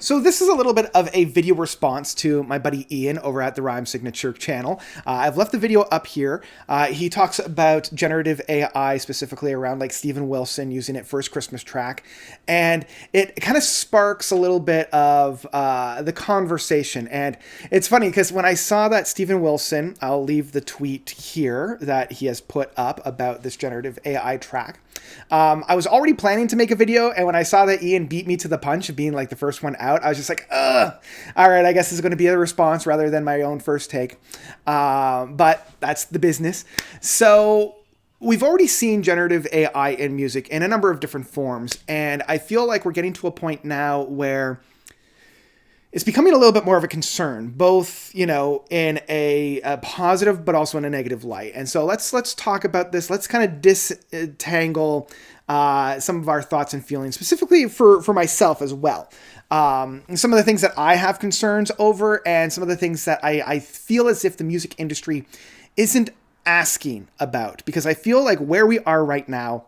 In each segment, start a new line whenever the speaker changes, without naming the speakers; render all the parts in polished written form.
So this is a little bit of a video response to my buddy Ian over at the Rhyme Signature channel. I've left the video up here. He talks about generative AI, specifically around like Steven Wilson using it for his Christmas track. And it kind of sparks a little bit of the conversation. And it's funny because when I saw that Steven Wilson, I'll leave the tweet here that he has put up about this generative AI track. I was already planning to make a video, and when I saw that Ian beat me to the punch of being like the first one out, I was just like, ugh, all right, I guess this is going to be a response rather than my own first take. But that's the business. So we've already seen generative AI in music in a number of different forms, and I feel like we're getting to a point now where it's becoming a little bit more of a concern, both, in a positive, but also in a negative light. And so let's talk about this. Let's kind of disentangle some of our thoughts and feelings, specifically for myself as well. Some of the things that I have concerns over, and some of the things that I feel as if the music industry isn't asking about, because I feel like where we are right now,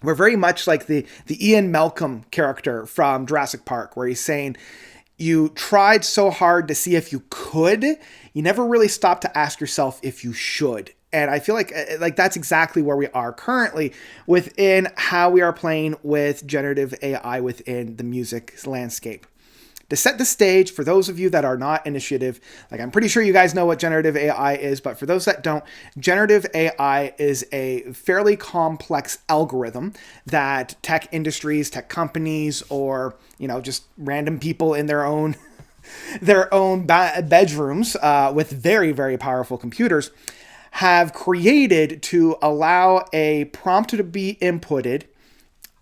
we're very much like the Ian Malcolm character from Jurassic Park, where he's saying, you tried so hard to see if you could, you never really stopped to ask yourself if you should. And I feel like that's exactly where we are currently within how we are playing with generative AI within the music landscape. To set the stage, for those of you that are not initiative, like I'm pretty sure you guys know what generative AI is, but for those that don't, generative AI is a fairly complex algorithm that tech industries, tech companies, or, just random people in their own bedrooms with very, very powerful computers have created to allow a prompt to be inputted.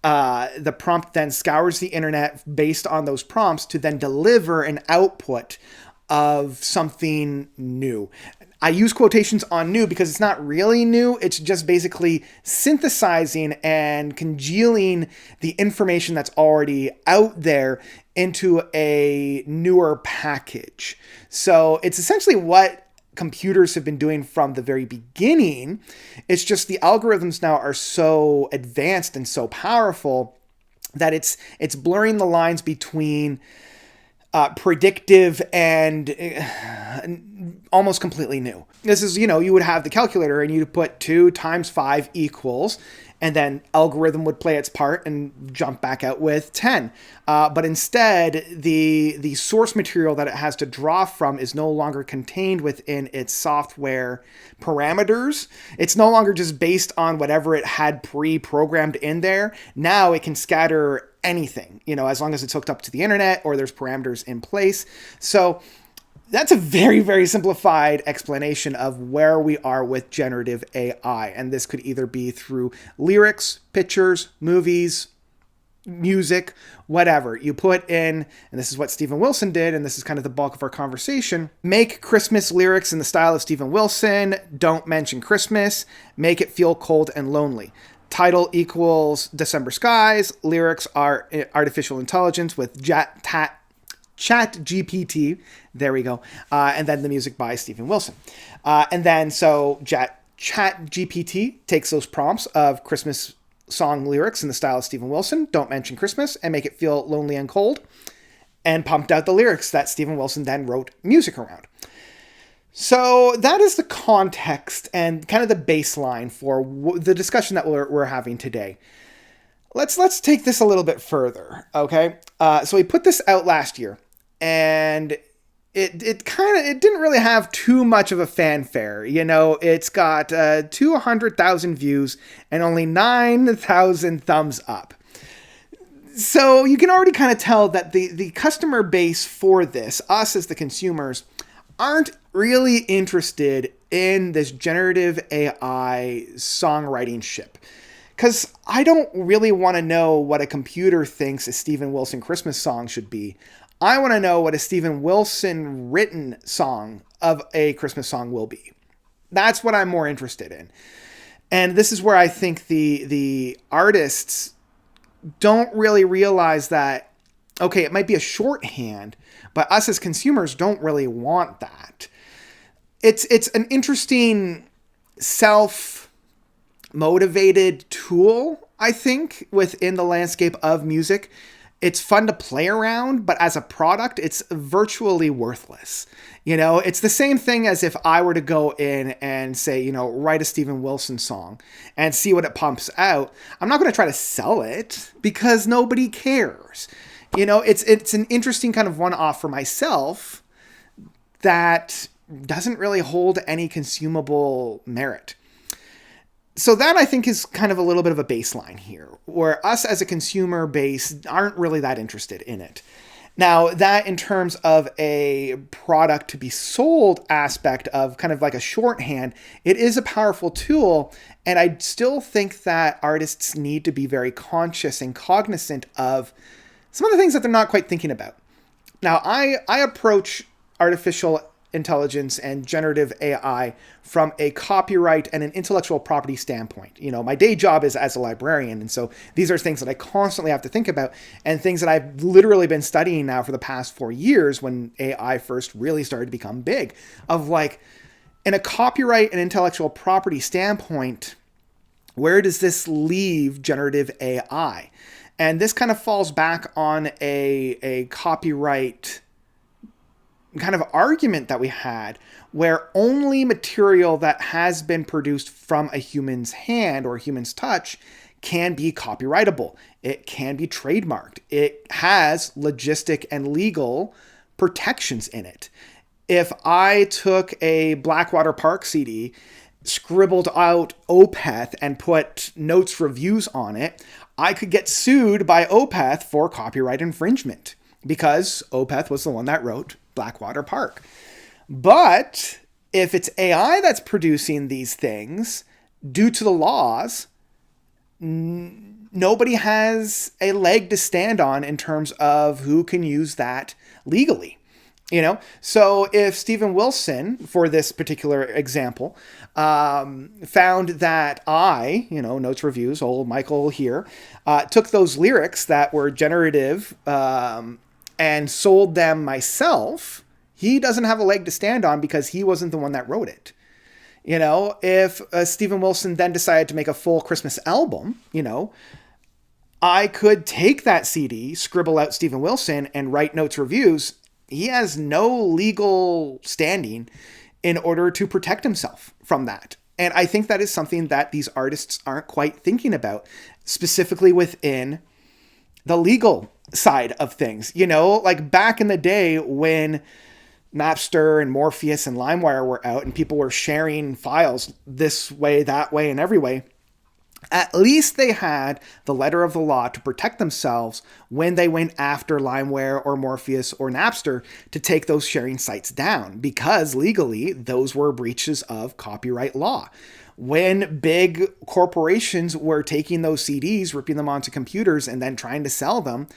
The prompt then scours the internet based on those prompts to then deliver an output of something new. I use quotations on new because it's not really new. It's just basically synthesizing and congealing the information that's already out there into a newer package. So it's essentially what computers have been doing from the very beginning. It's just the algorithms now are so advanced and so powerful that it's blurring the lines between predictive and almost completely new. This is, you would have the calculator and you put 2 times 5 equals, and then algorithm would play its part and jump back out with 10. But instead, the source material that it has to draw from is no longer contained within its software parameters. It's no longer just based on whatever it had pre-programmed in there. Now it can scatter anything, as long as it's hooked up to the internet or there's parameters in place. So that's a very, very simplified explanation of where we are with generative AI. And this could either be through lyrics, pictures, movies, music, whatever. You put in, and this is what Steven Wilson did, and this is kind of the bulk of our conversation, make Christmas lyrics in the style of Steven Wilson, don't mention Christmas, make it feel cold and lonely. Title equals December skies, lyrics are artificial intelligence with Chat GPT, there we go, and then the music by Steven Wilson. And then so Chat GPT takes those prompts of Christmas song lyrics in the style of Steven Wilson, don't mention Christmas, and make it feel lonely and cold, and pumped out the lyrics that Steven Wilson then wrote music around. So that is the context and kind of the baseline for the discussion that we're having today. Let's take this a little bit further, okay? So we put this out last year, and it didn't really have too much of a fanfare. It's got 200,000 views and only 9,000 thumbs up. So you can already kind of tell that the customer base for this, us as the consumers, aren't really interested in this generative AI songwriting ship. Because I don't really want to know what a computer thinks a Steven Wilson Christmas song should be. I want to know what a Steven Wilson written song of a Christmas song will be. That's what I'm more interested in. And this is where I think the artists don't really realize that, okay, it might be a shorthand, but us as consumers don't really want that. It's an interesting self-motivated tool, I think, within the landscape of music. It's fun to play around, but as a product, it's virtually worthless. It's the same thing as if I were to go in and say, write a Steven Wilson song and see what it pumps out. I'm not going to try to sell it because nobody cares. It's an interesting kind of one-off for myself that doesn't really hold any consumable merit. So that, I think, is kind of a little bit of a baseline here, where us as a consumer base aren't really that interested in it. Now, that in terms of a product to be sold aspect of kind of like a shorthand, it is a powerful tool. And I still think that artists need to be very conscious and cognizant of some of the things that they're not quite thinking about. Now, I approach artificial intelligence and generative AI from a copyright and an intellectual property standpoint. My day job is as a librarian, and so these are things that I constantly have to think about, and things that I've literally been studying now for the past 4 years when AI first really started to become big, of like, in a copyright and intellectual property standpoint, where does this leave generative AI? And this kind of falls back on a copyright kind of argument that we had, where only material that has been produced from a human's hand or a human's touch can be copyrightable. It can be trademarked. It has logistic and legal protections in it. If I took a Blackwater Park CD, scribbled out Opeth, and put notes reviews on it, I could get sued by Opeth for copyright infringement because Opeth was the one that wrote Blackwater Park. But if it's AI that's producing these things, due to the laws, nobody has a leg to stand on in terms of who can use that legally. So if Steven Wilson, for this particular example, found that Notes Reviews, old Michael here, took those lyrics that were generative and sold them myself, he doesn't have a leg to stand on because he wasn't the one that wrote it. If Steven Wilson then decided to make a full Christmas album, I could take that CD, scribble out Steven Wilson, and write Notes Reviews. He has no legal standing in order to protect himself from that. And I think that is something that these artists aren't quite thinking about, specifically within the legal side of things. Like back in the day when Napster and Morpheus and LimeWire were out and people were sharing files this way, that way, and every way, at least they had the letter of the law to protect themselves when they went after LimeWire or Morpheus or Napster to take those sharing sites down, because legally those were breaches of copyright law. When big corporations were taking those CDs, ripping them onto computers, and then trying to sell them,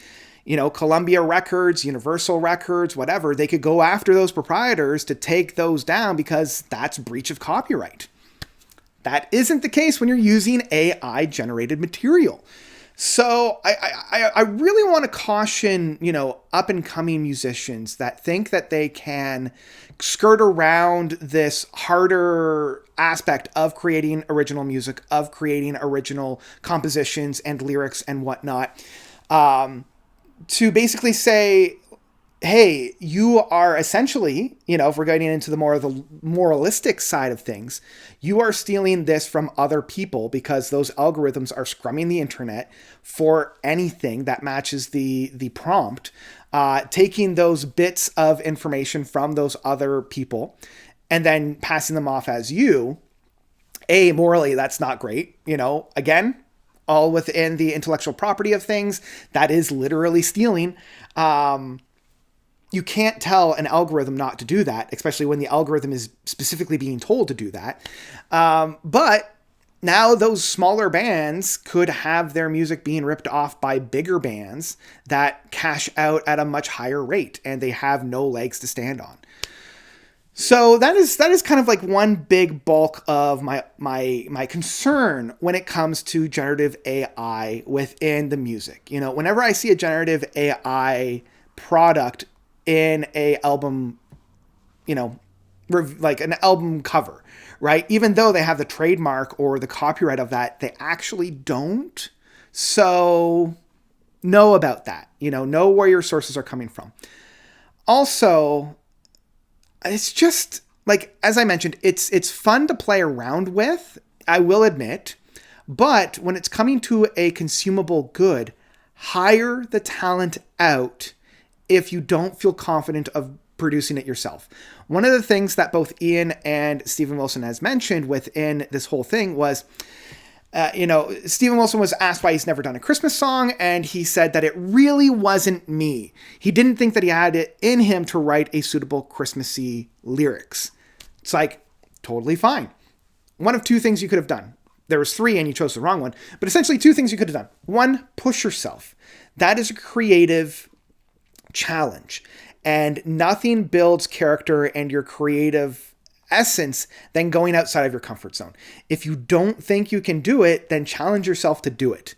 Columbia Records, Universal Records, whatever, they could go after those proprietors to take those down because that's breach of copyright. That isn't the case when you're using AI-generated material. So I really want to caution, up-and-coming musicians that think that they can skirt around this harder aspect of creating original music, of creating original compositions and lyrics and whatnot, to basically say, hey, you are essentially, if we're getting into the more of the moralistic side of things, you are stealing this from other people because those algorithms are scrumming the internet for anything that matches the prompt, taking those bits of information from those other people and then passing them off as you. Morally, that's not great. Again, all within the intellectual property of things, that is literally stealing. You can't tell an algorithm not to do that, especially when the algorithm is specifically being told to do that. But now those smaller bands could have their music being ripped off by bigger bands that cash out at a much higher rate, and they have no legs to stand on. So that is kind of like one big bulk of my concern when it comes to generative AI within the music. Whenever I see a generative AI product in a album, like an album cover, right? Even though they have the trademark or the copyright of that, they actually don't. So Know about that. Know where your sources are coming from. Also, it's just like, as I mentioned, it's fun to play around with, I will admit, but when it's coming to a consumable good, hire the talent out if you don't feel confident of producing it yourself. One of the things that both Ian and Stephen Wilson has mentioned within this whole thing was, Stephen Wilson was asked why he's never done a Christmas song, and he said that it really wasn't me. He didn't think that he had it in him to write a suitable Christmassy lyrics. It's like, totally fine. One of two things you could have done. There was three and you chose the wrong one, but essentially two things you could have done. One, push yourself. That is a creative challenge, and nothing builds character and your creative essence than going outside of your comfort zone. If you don't think you can do it, then challenge yourself to do it.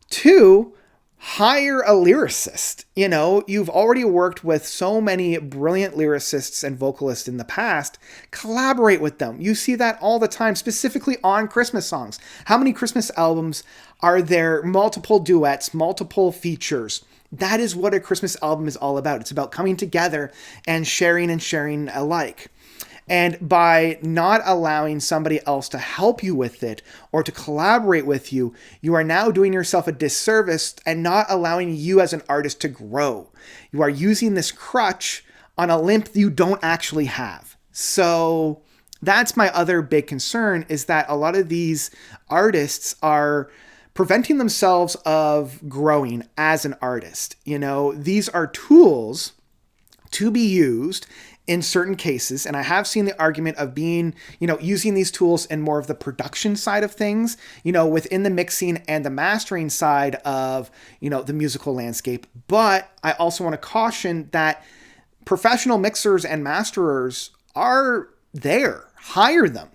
Two, hire a lyricist. You've already worked with so many brilliant lyricists and vocalists in the past. Collaborate with them. You see that all the time, specifically on Christmas songs. How many Christmas albums are there? Multiple duets, multiple features. That is what a Christmas album is all about. It's about coming together and sharing alike. And by not allowing somebody else to help you with it or to collaborate with you, you are now doing yourself a disservice and not allowing you as an artist to grow. You are using this crutch on a limp you don't actually have. So that's my other big concern, is that a lot of these artists are preventing themselves of growing as an artist. These are tools to be used in certain cases. And I have seen the argument of using these tools in more of the production side of things, within the mixing and the mastering side of, the musical landscape. But I also want to caution that professional mixers and masterers are there. Hire them.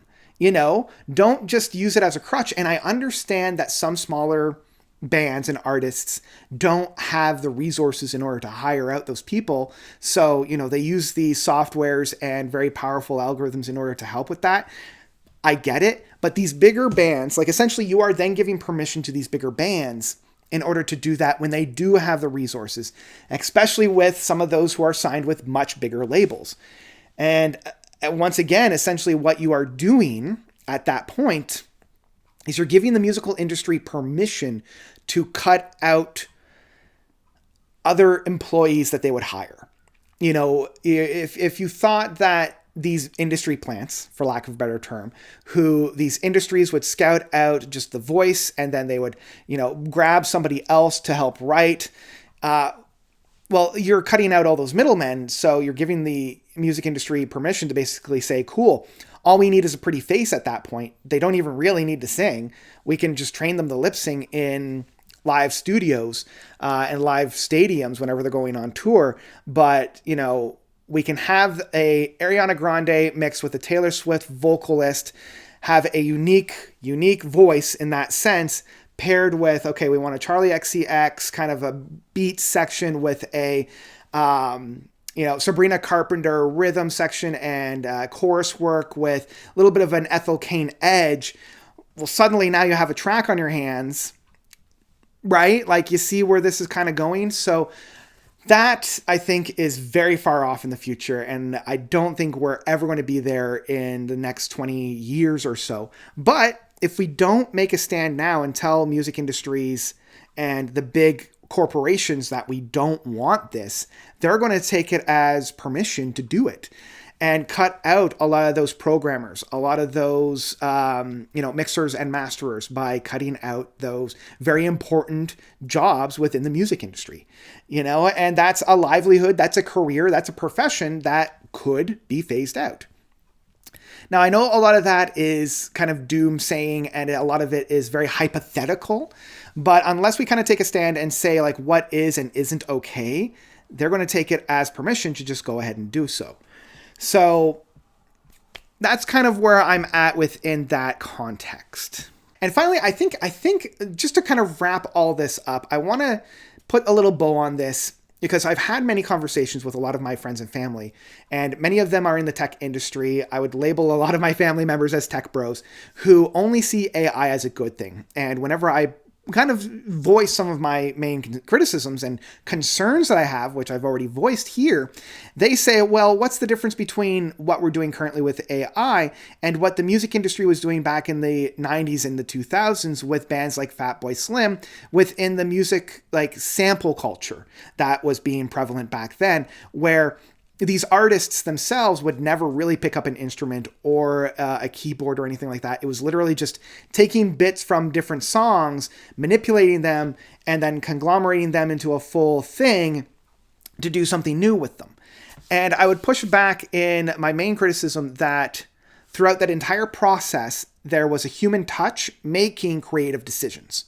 Don't just use it as a crutch. And I understand that some smaller bands and artists don't have the resources in order to hire out those people. So, they use these softwares and very powerful algorithms in order to help with that. I get it. But these bigger bands, like, essentially you are then giving permission to these bigger bands in order to do that when they do have the resources, especially with some of those who are signed with much bigger labels. And once again, essentially what you are doing at that point is you're giving the musical industry permission to cut out other employees that they would hire. If you thought that these industry plants, for lack of a better term, who these industries would scout out just the voice and then they would, grab somebody else to help write, well, you're cutting out all those middlemen. So you're giving the music industry permission to basically say, cool, all we need is a pretty face at that point. They don't even really need to sing. We can just train them to lip sing in live studios and live stadiums whenever they're going on tour. But, we can have a Ariana Grande mixed with a Taylor Swift vocalist, have a unique voice in that sense, paired with, okay, we want a Charlie XCX kind of a beat section with a, Sabrina Carpenter rhythm section and chorus work with a little bit of an Ethel Cain edge. Well, suddenly now you have a track on your hands, right? Like, you see where this is kind of going. So that, I think, is very far off in the future. And I don't think we're ever going to be there in the next 20 years or so. But if we don't make a stand now and tell music industries and the big corporations that we don't want this, they're going to take it as permission to do it and cut out a lot of those programmers, a lot of those, mixers and masterers by cutting out those very important jobs within the music industry, and that's a livelihood, that's a career, that's a profession that could be phased out. Now, I know a lot of that is kind of doomsaying and a lot of it is very hypothetical, but unless we kind of take a stand and say like what is and isn't okay, they're going to take it as permission to just go ahead and do so. So that's kind of where I'm at within that context. And finally, I think just to kind of wrap all this up, I want to put a little bow on this because I've had many conversations with a lot of my friends and family, and many of them are in the tech industry. I would label a lot of my family members as tech bros who only see AI as a good thing. And whenever I kind of voice some of my main criticisms and concerns that I have, which I've already voiced here. They say, well, what's the difference between what we're doing currently with AI and what the music industry was doing back in the 90s and the 2000s with bands like Fatboy Slim within the music like sample culture that was being prevalent back then, where these artists themselves would never really pick up an instrument or a keyboard or anything like that. It was literally just taking bits from different songs, manipulating them, and then conglomerating them into a full thing to do something new with them. And I would push back in my main criticism that throughout that entire process, there was a human touch making creative decisions.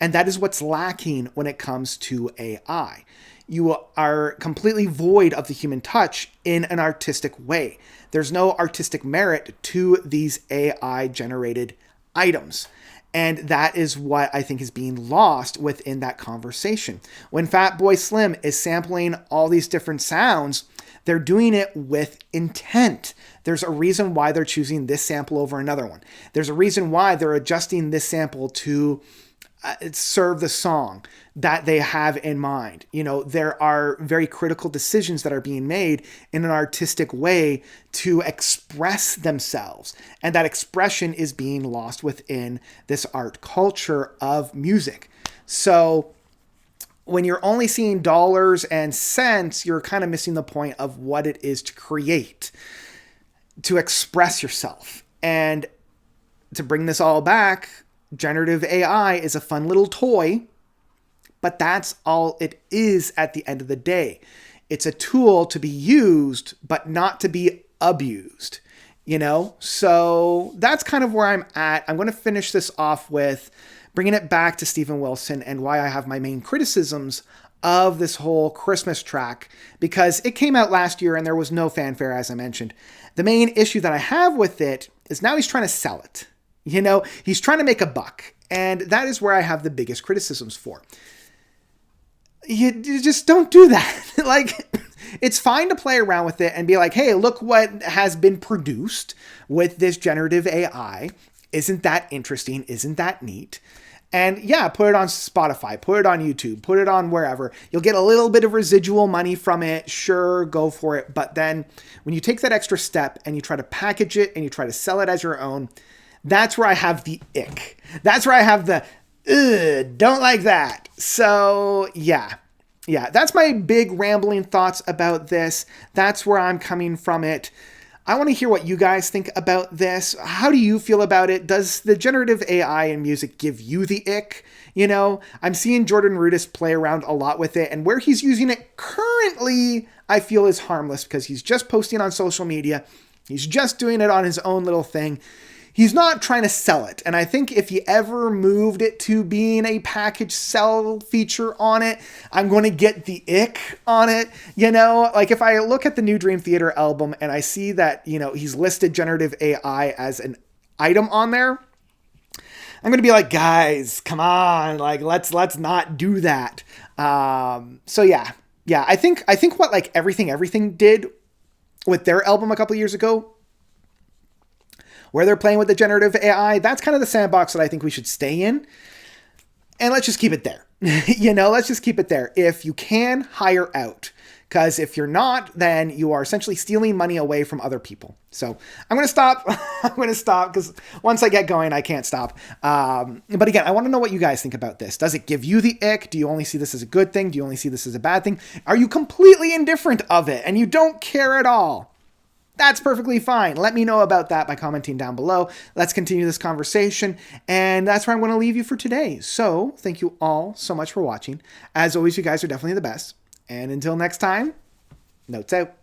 And that is what's lacking when it comes to AI. You are completely void of the human touch in an artistic way. There's no artistic merit to these AI-generated items. And that is what I think is being lost within that conversation. When Fatboy Slim is sampling all these different sounds, they're doing it with intent. There's a reason why they're choosing this sample over another one. There's a reason why they're adjusting this sample to serve the song that they have in mind. You know, there are very critical decisions that are being made in an artistic way to express themselves. And that expression is being lost within this art culture of music. So when you're only seeing dollars and cents, you're kind of missing the point of what it is to create, to express yourself. And to bring this all back, generative AI is a fun little toy, but that's all it is at the end of the day. It's a tool to be used, but not to be abused, you know? So that's kind of where I'm at. I'm going to finish this off with bringing it back to Steven Wilson and why I have my main criticisms of this whole Christmas track, because it came out last year and there was no fanfare, as I mentioned. The main issue that I have with it is now he's trying to sell it. You know, he's trying to make a buck, and that is where I have the biggest criticisms for. You just don't do that. Like, it's fine to play around with it and be like, hey, look what has been produced with this generative AI. Isn't that interesting? Isn't that neat? And yeah, put it on Spotify, put it on YouTube, put it on wherever. You'll get a little bit of residual money from it. Sure, go for it. But then when you take that extra step and you try to package it and you try to sell it as your own, that's where I have the ick. That's where I have the, don't like that. So yeah, that's my big rambling thoughts about this. That's where I'm coming from it. I want to hear what you guys think about this. How do you feel about it? Does the generative AI in music give you the ick? You know, I'm seeing Jordan Rudess play around a lot with it, and where he's using it currently, I feel is harmless because he's just posting on social media. He's just doing it on his own little thing. He's not trying to sell it. And I think if he ever moved it to being a package sell feature on it, I'm going to get the ick on it. You know, like if I look at the new Dream Theater album and I see that, you know, he's listed generative AI as an item on there, I'm going to be like, guys, come on, like let's not do that. So yeah, I think what like Everything did with their album a couple of years ago, where they're playing with the generative AI, that's kind of the sandbox that I think we should stay in. And let's just keep it there. You know, let's just keep it there. If you can, hire out. Because if you're not, then you are essentially stealing money away from other people. So I'm going to stop. I'm going to stop because once I get going, I can't stop. But again, I want to know what you guys think about this. Does it give you the ick? Do you only see this as a good thing? Do you only see this as a bad thing? Are you completely indifferent of it and you don't care at all? That's perfectly fine. Let me know about that by commenting down below. Let's continue this conversation. And that's where I'm going to leave you for today. So thank you all so much for watching. As always, you guys are definitely the best. And until next time, notes out.